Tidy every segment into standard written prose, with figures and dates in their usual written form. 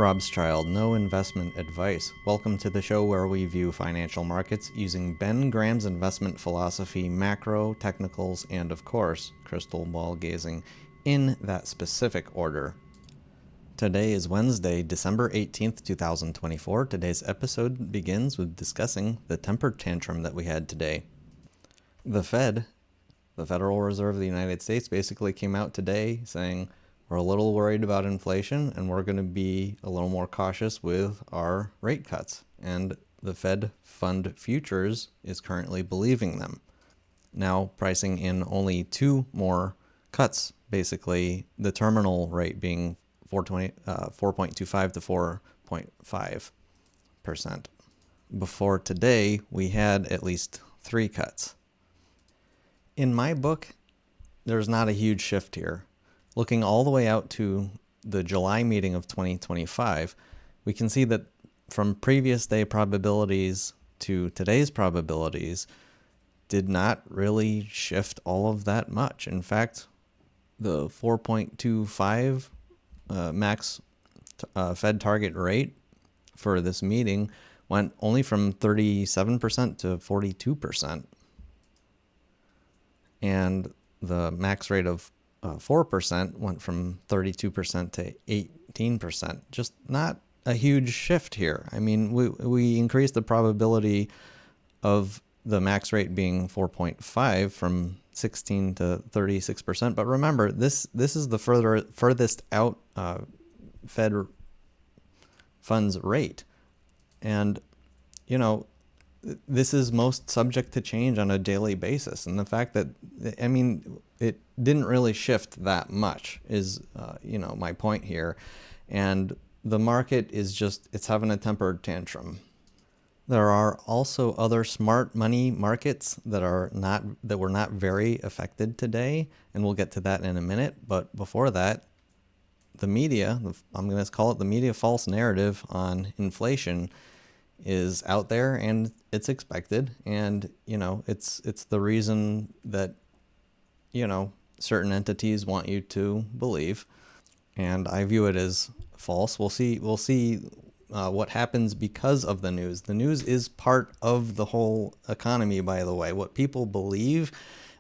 Robschild, no investment advice. Welcome to the show where we view financial markets using Ben Graham's investment philosophy, macro, technicals, and of course, crystal ball gazing in that specific order. Today is Wednesday, December 18th, 2024. Today's episode begins with discussing the temper tantrum that we had today. The Fed, the Federal Reserve of the United States, basically came out today saying, we're a little worried about inflation and we're going to be a little more cautious with our rate cuts. And the Fed Fund Futures is currently believing them. Now pricing in only two more cuts, basically the terminal rate being 4.25 to 4.5%. Before today, we had at least three cuts. In my book, there's not a huge shift here. Looking all the way out to the July meeting of 2025, we can see that from previous day probabilities to today's probabilities did not really shift all of that much. In fact, the 4.25 max Fed target rate for this meeting went only from 37% to 42%. And the max rate of 4% went from 32% to 18%. Just not a huge shift here. I mean, we increased the probability of the max rate being 4.5 from 16 to 36%. But remember, this is the furthest out Fed funds rate. And, you know, this is most subject to change on a daily basis. And the fact that, I mean, it didn't really shift that much is, my point here. And the market is just, it's having a temper tantrum. There are also other smart money markets that were not very affected today. And we'll get to that in a minute. But before that, the media, I'm going to call it the media false narrative on inflation, is out there and it's expected. And, it's the reason that, certain entities want you to believe. And I view it as false. We'll see what happens because of the news. The news is part of the whole economy, by the way. What people believe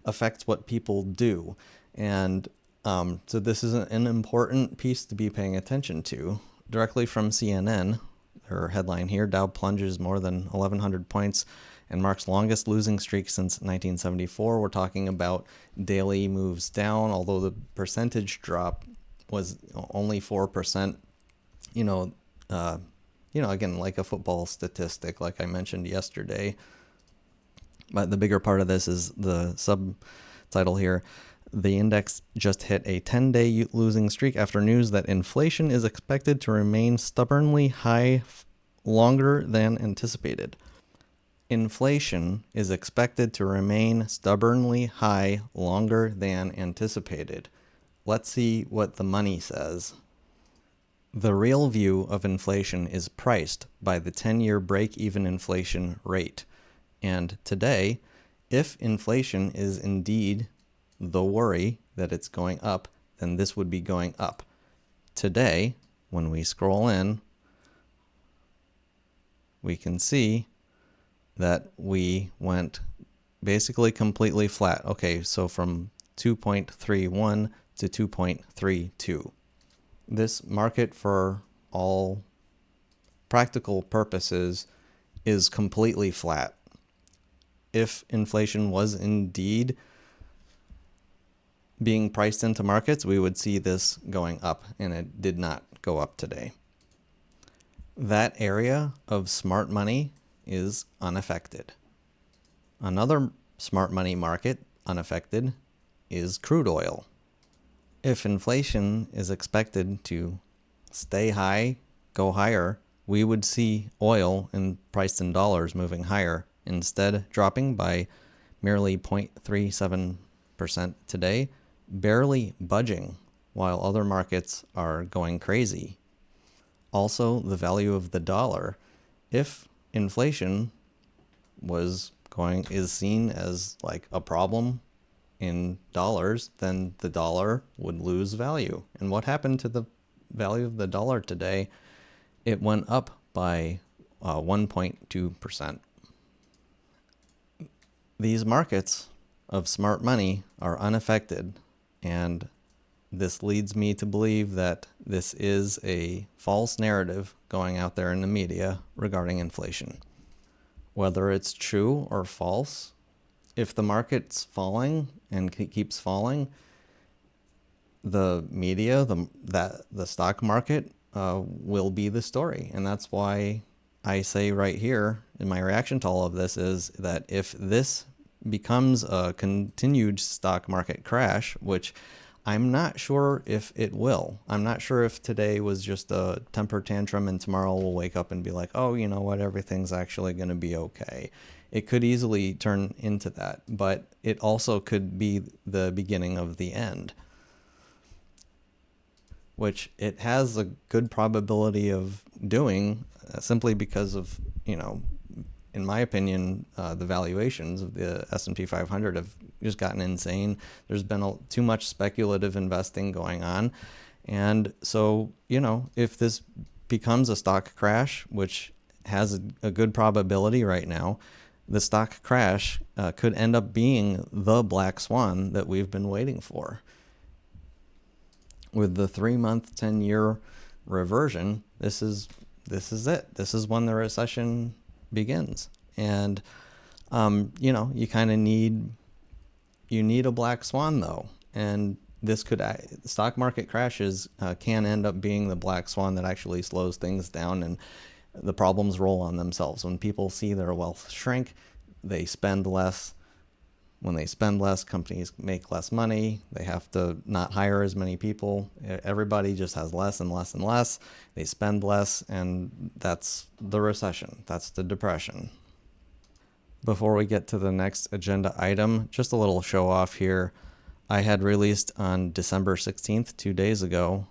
affects what people do. And so this is an important piece to be paying attention to. Directly from CNN, her headline here, Dow plunges more than 1,100 points and marks longest losing streak since 1974. We're talking about daily moves down, although the percentage drop was only 4%. Again, like a football statistic, like I mentioned yesterday. But the bigger part of this is the subtitle here. The index just hit a 10-day losing streak after news that inflation is expected to remain stubbornly high longer than anticipated. Inflation is expected to remain stubbornly high longer than anticipated. Let's see what the money says. The real view of inflation is priced by the 10-year break-even inflation rate. And today, if inflation is indeed the worry that it's going up, then this would be going up. Today, when we scroll in, we can see that we went basically completely flat. Okay, so from 2.31 to 2.32. This market, for all practical purposes, is completely flat. If inflation was indeed being priced into markets, we would see this going up, and it did not go up today. That area of smart money is unaffected. Another smart money market unaffected is crude oil. If inflation is expected to stay high, go higher, we would see oil priced in dollars moving higher, instead dropping by merely 0.37% today, barely budging, while other markets are going crazy. Also, the value of the dollar. If inflation is seen as like a problem in dollars, then the dollar would lose value. And what happened to the value of the dollar today it went up by 1.2%. These markets of smart money are unaffected, and this leads me to believe that this is a false narrative going out there in the media regarding inflation. Whether it's true or false, if the market's falling and keeps falling, the media, the stock market will be the story. And that's why I say right here in my reaction to all of this is that if this becomes a continued stock market crash, which I'm not sure if it will. I'm not sure if today was just a temper tantrum and tomorrow we'll wake up and be like, oh, you know what, everything's actually going to be okay. It could easily turn into that, but it also could be the beginning of the end, which it has a good probability of doing simply because of, in my opinion, the valuations of the S&P 500 have just gotten insane. There's been too much speculative investing going on. And so, if this becomes a stock crash, which has a good probability right now, the stock crash could end up being the black swan that we've been waiting for. With the 3-month, 10-year reversion, this is it. This is when the recession begins. And, you kind of need a black swan though. And this stock market crashes can end up being the black swan that actually slows things down and the problems roll on themselves. When people see their wealth shrink, they spend less. When they spend less, companies make less money. They have to not hire as many people. Everybody just has less and less and less. They spend less, and that's the recession. That's the depression. Before we get to the next agenda item, just a little show off here. I had released on December 16th, 2 days ago,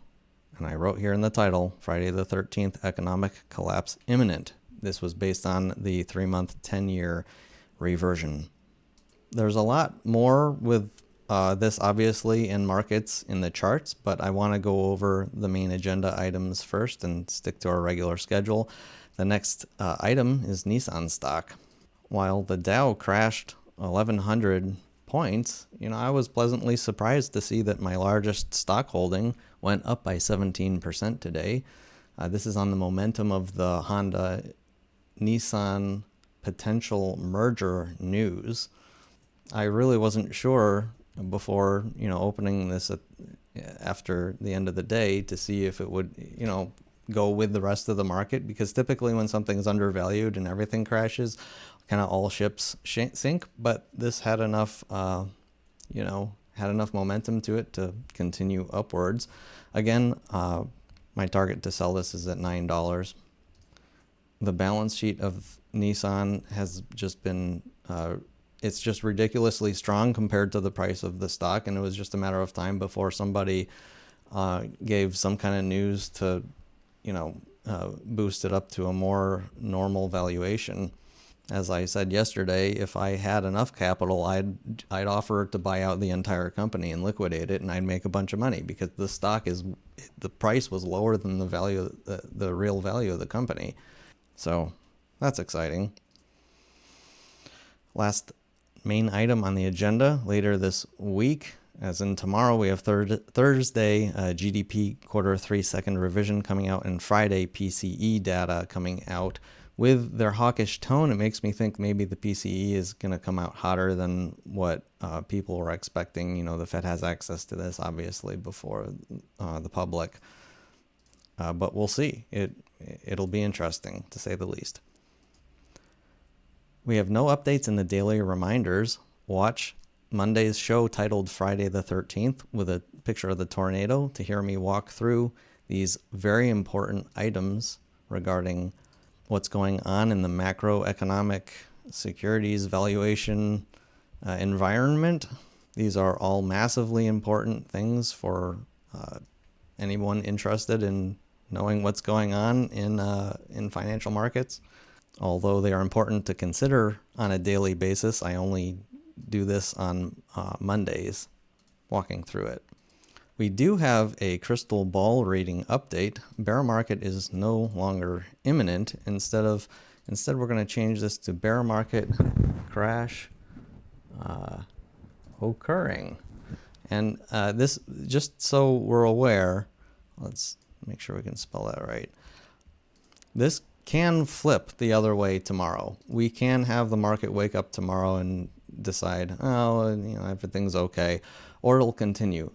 and I wrote here in the title, Friday the 13th, Economic Collapse Imminent. This was based on the 3-month, 10-year reversion. There's a lot more with this obviously in markets in the charts, but I want to go over the main agenda items first and stick to our regular schedule. The next item is Nissan stock. While the Dow crashed 1,100 points, I was pleasantly surprised to see that my largest stock holding went up by 17% today. This is on the momentum of the Honda Nissan potential merger news. I really wasn't sure before, opening this after the end of the day to see if it would, go with the rest of the market, because typically when something's undervalued and everything crashes, kind of all ships sink. But this had enough, momentum to it to continue upwards. Again, my target to sell this is at $9. The balance sheet of Nissan has just been it's just ridiculously strong compared to the price of the stock, and it was just a matter of time before somebody gave some kind of news to, boost it up to a more normal valuation. As I said yesterday, if I had enough capital, I'd offer to buy out the entire company and liquidate it, and I'd make a bunch of money because the price was lower than the real value of the company. So that's exciting. Last main item on the agenda later this week, as in tomorrow, we have Thursday GDP Q3 second revision coming out, and Friday PCE data coming out. With their hawkish tone, it makes me think maybe the PCE is going to come out hotter than what people were expecting. The Fed has access to this, obviously, before the public. But we'll see. It'll be interesting, to say the least. We have no updates in the daily reminders. Watch Monday's show titled Friday the 13th with a picture of the tornado to hear me walk through these very important items regarding what's going on in the macroeconomic securities valuation environment. These are all massively important things for anyone interested in knowing what's going on in financial markets. Although they are important to consider on a daily basis, I only do this on Mondays, walking through it. We do have a crystal ball reading update. Bear market is no longer imminent. Instead, we're going to change this to bear market crash occurring. And this, just so we're aware, let's make sure we can spell that right. This can flip the other way tomorrow. We can have the market wake up tomorrow and decide, oh, everything's okay, or it'll continue.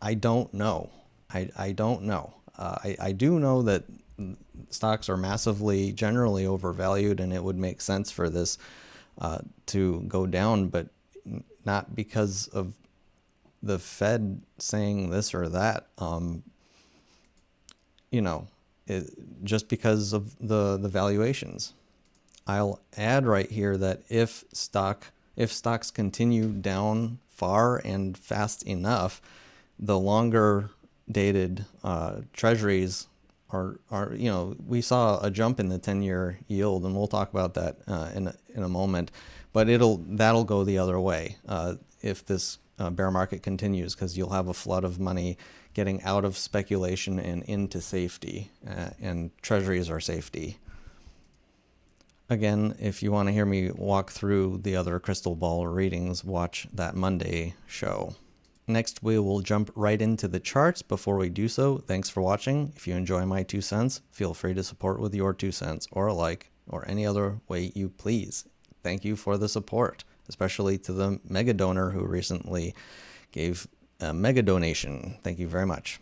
I don't know. I don't know. I do know that stocks are massively, generally overvalued, and it would make sense for this to go down, but not because of the Fed saying this or that. Just because of the valuations. I'll add right here that if stocks continue down far and fast enough, the longer dated treasuries are we saw a jump in the 10-year yield, and we'll talk about that in a moment, but that'll go the other way if this bear market continues, because you'll have a flood of money getting out of speculation and into safety, and treasuries are safety. Again, if you want to hear me walk through the other crystal ball readings, watch that Monday show. Next, we will jump right into the charts. Before we do so, thanks for watching. If you enjoy my 2 cents, feel free to support with your 2 cents or a like or any other way you please. Thank you for the support, especially to the mega donor who recently gave a mega donation. Thank you very much.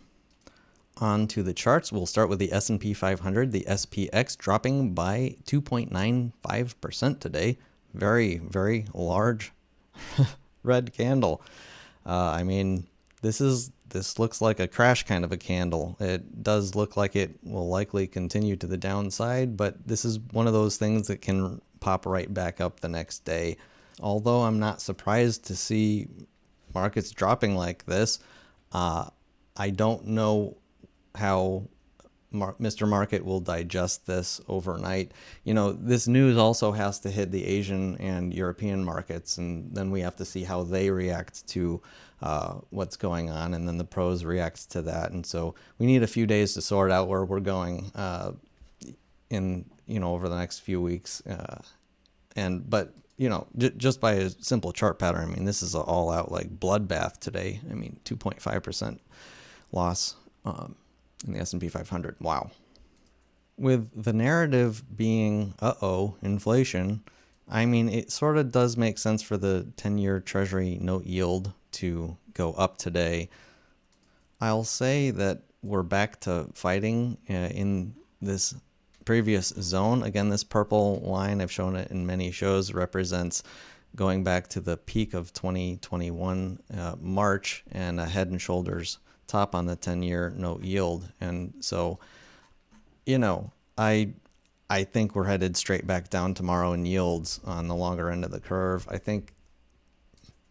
On to the charts. We'll start with the S&P 500, the SPX dropping by 2.95% today. Very, very large red candle. This looks like a crash kind of a candle. It does look like it will likely continue to the downside, but this is one of those things that can pop right back up the next day. Although I'm not surprised to see markets dropping like this, I don't know how Mr. Market will digest this overnight. This news also has to hit the Asian and European markets, and then we have to see how they react to what's going on, and then the pros reacts to that. And so we need a few days to sort out where we're going over the next few weeks. But just by a simple chart pattern, this is an all-out like bloodbath today. 2.5% loss in the S&P 500. Wow. With the narrative being, inflation, it sort of does make sense for the 10-year Treasury note yield to go up today. I'll say that we're back to fighting in this previous zone. Again, this purple line, I've shown it in many shows, represents going back to the peak of 2021 March, and a head and shoulders top on the 10-year note yield. And so, I think we're headed straight back down tomorrow in yields on the longer end of the curve. I think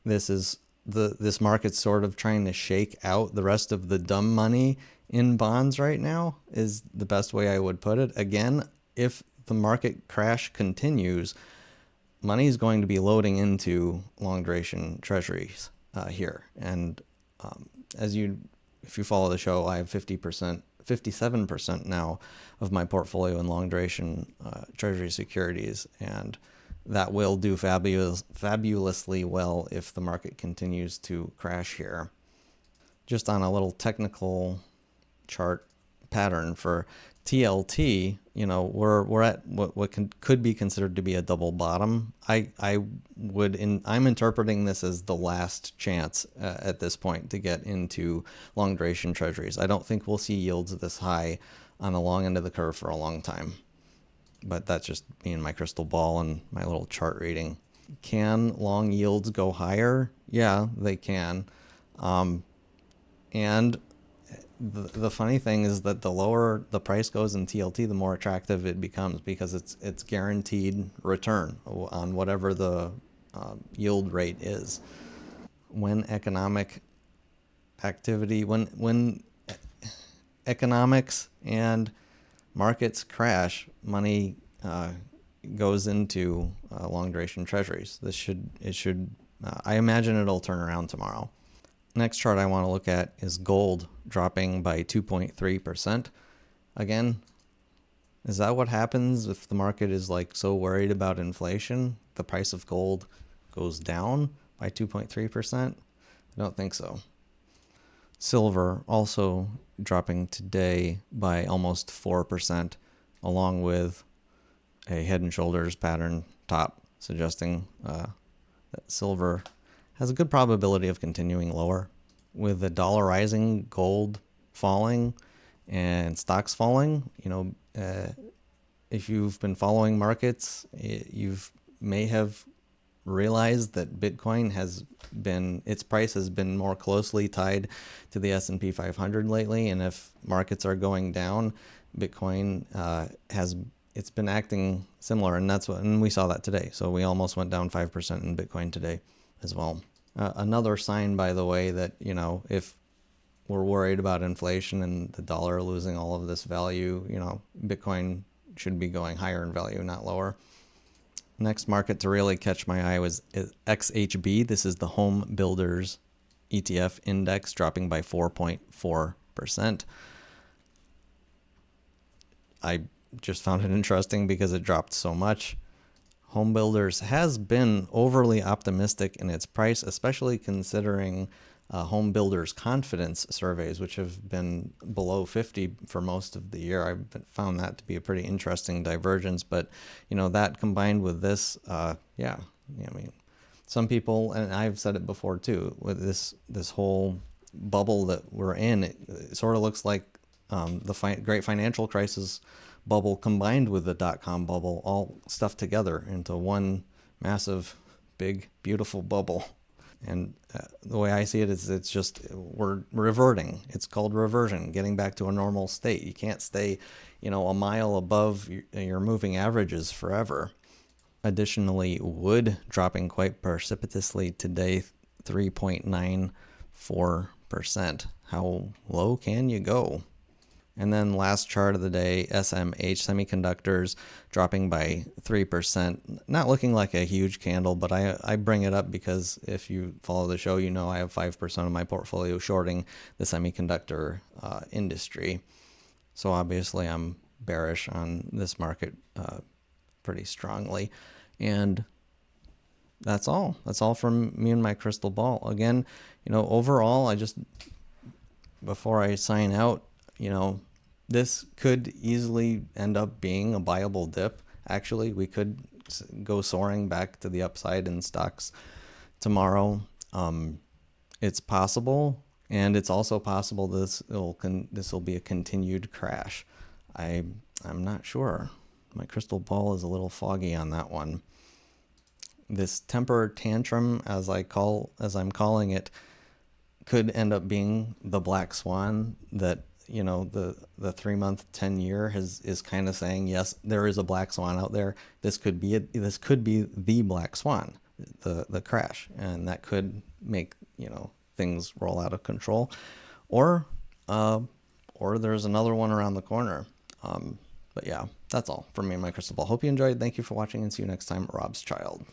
this market's sort of trying to shake out the rest of the dumb money in bonds right now, is the best way I would put it. Again, if the market crash continues, money is going to be loading into long duration treasuries here. And if you follow the show, I have 57% now of my portfolio in long duration treasury securities, and that will do fabulously well if the market continues to crash here. Just on a little technical chart pattern for TLT, we're at what could be considered to be a double bottom. I'm interpreting this as the last chance at this point to get into long duration treasuries. I don't think we'll see yields this high on the long end of the curve for a long time. But that's just me and my crystal ball and my little chart reading. Can long yields go higher? Yeah, they can. And the funny thing is that the lower the price goes in TLT, the more attractive it becomes, because it's guaranteed return on whatever the yield rate is. When economic activity, when economics and markets crash, money goes into long duration treasuries. I imagine it'll turn around tomorrow. Next chart I want to look at is gold dropping by 2.3%. Again, is that what happens if the market is like so worried about inflation? The price of gold goes down by 2.3%? I don't think so. Silver also dropping today by almost 4%, along with a head and shoulders pattern top, suggesting that silver has a good probability of continuing lower. With the dollar rising, gold falling, and stocks falling, if you've been following markets, you may have realized that Bitcoin its price has been more closely tied to the S&P 500 lately, and if markets are going down, Bitcoin it's been acting similar, and we saw that today. So we almost went down 5% in Bitcoin today as well. Another sign, by the way, that if we're worried about inflation and the dollar losing all of this value, Bitcoin should be going higher in value, not lower. Next market to really catch my eye was XHB. This is the home builders ETF index, dropping by 4.4%. I just found it interesting because it dropped so much. Home builders has been overly optimistic in its price, especially considering home builders confidence surveys, which have been below 50 for most of the year. I've found that to be a pretty interesting divergence, but that combined with this, some people, and I've said it before too, with this whole bubble that we're in, it sort of looks like the great financial crisis bubble combined with the dot-com bubble, all stuffed together into one massive, big, beautiful bubble. And the way I see it is it's just we're reverting. It's called reversion, getting back to a normal state. You can't stay, a mile above your moving averages forever. Additionally, wood dropping quite precipitously today, 3.94%. How low can you go? And then last chart of the day, SMH semiconductors dropping by 3%. Not looking like a huge candle, but I bring it up because if you follow the show, I have 5% of my portfolio shorting the semiconductor industry. So obviously I'm bearish on this market pretty strongly. And that's all. That's all from me and my crystal ball. Again, overall, before I sign out, this could easily end up being a buyable dip. Actually, we could go soaring back to the upside in stocks tomorrow. It's possible, and it's also possible this will be a continued crash. I'm not sure. My crystal ball is a little foggy on that one. This temper tantrum, as I'm calling it, could end up being the black swan that the 3-month 10-year is kind of saying, yes, there is a black swan out there. This could be the black swan, the crash, and that could make things roll out of control, or there's another one around the corner. But yeah, that's all from me and my crystal ball. Hope you enjoyed. Thank you for watching, and see you next time. Robschild.